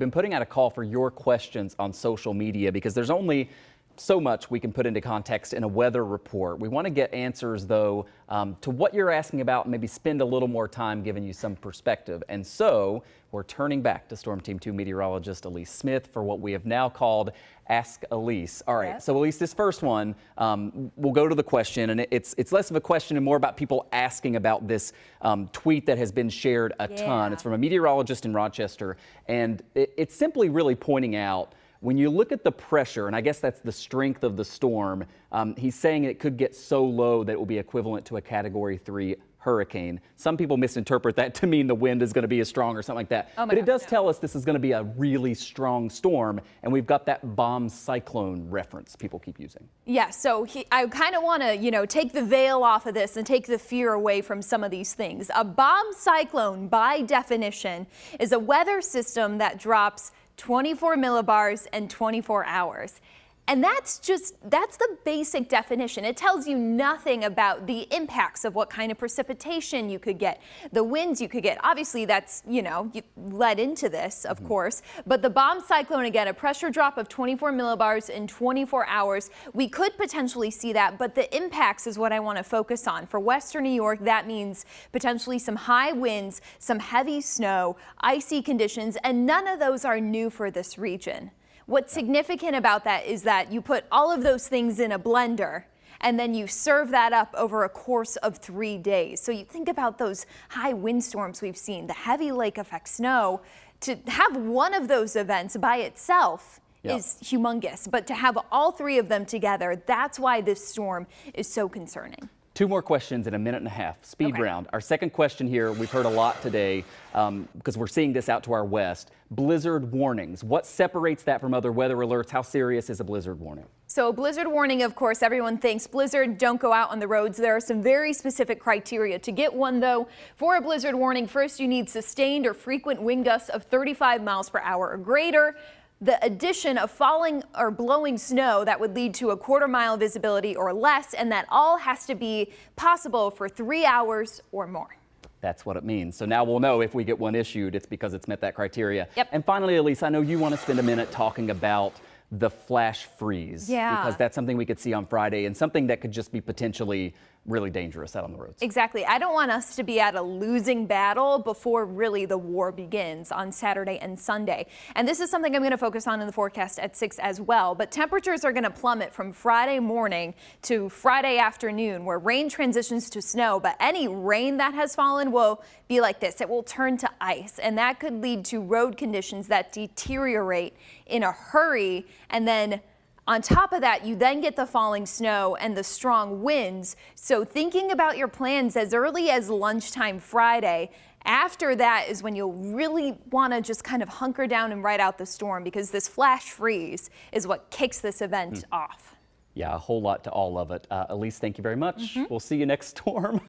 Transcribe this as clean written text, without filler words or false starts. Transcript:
Been putting out a call for your questions on social media because there's only so much we can put into context in a weather report. We want to get answers, though, to what you're asking about and maybe spend a little more time giving you some perspective. And so we're turning back to Storm Team 2 meteorologist Elyse Smith for what we have now called Ask Elyse. All right, so Elyse, this first one, we'll go to the question, and it's less of a question and more about people asking about this tweet that has been shared a ton. It's from a meteorologist in Rochester, and it's simply really pointing out when you look at the pressure, and I guess that's the strength of the storm, he's saying it could get so low that it will be equivalent to a Category 3 hurricane. Some people misinterpret that to mean the wind is going to be as strong or something like that. But it does tell us this is going to be a really strong storm, and we've got that bomb cyclone reference people keep using. Yeah, so I kind of want to, take the veil off of this and take the fear away from some of these things. A bomb cyclone, by definition, is a weather system that drops 24 millibars in 24 hours. And that's the basic definition. It tells you nothing about the impacts of what kind of precipitation you could get, the winds you could get. Obviously, that's, you led into this, of course. But the bomb cyclone, again, a pressure drop of 24 millibars in 24 hours. We could potentially see that, but the impacts is what I want to focus on. For Western New York, that means potentially some high winds, some heavy snow, icy conditions, and none of those are new for this region. What's significant about that is that you put all of those things in a blender and then you serve that up over a course of 3 days. So you think about those high windstorms we've seen, the heavy lake effect snow. To have one of those events by itself is humongous, but to have all three of them together, that's why this storm is so concerning. Two more questions in a minute and a half. Speed round. Our second question here, we've heard a lot today because we're seeing this out to our west. Blizzard warnings. What separates that from other weather alerts? How serious is a blizzard warning? So a blizzard warning, of course, everyone thinks blizzard, don't go out on the roads. There are some very specific criteria. To get one, though, for a blizzard warning, first you need sustained or frequent wind gusts of 35 miles per hour or greater. The addition of falling or blowing snow that would lead to a quarter-mile visibility or less, and that all has to be possible for 3 hours or more. That's what it means. So now we'll know if we get one issued, it's because it's met that criteria. Yep. And finally, Elyse, I know you want to spend a minute talking about the flash freeze. Because that's something we could see on Friday and something that could just be potentially really dangerous out on the roads. Exactly. I don't want us to be at a losing battle before really the war begins on Saturday and Sunday. And this is something I'm going to focus on in the forecast at 6 as well. But temperatures are going to plummet from Friday morning to Friday afternoon, where rain transitions to snow. But any rain that has fallen will be like this. It will turn to ice, and that could lead to road conditions that deteriorate in a hurry. And then on top of that, you then get the falling snow and the strong winds. So thinking about your plans as early as lunchtime Friday, after that is when you'll really want to just kind of hunker down and ride out the storm, because this flash freeze is what kicks this event off. Yeah, a whole lot to all of it. Elyse, thank you very much. We'll see you next storm.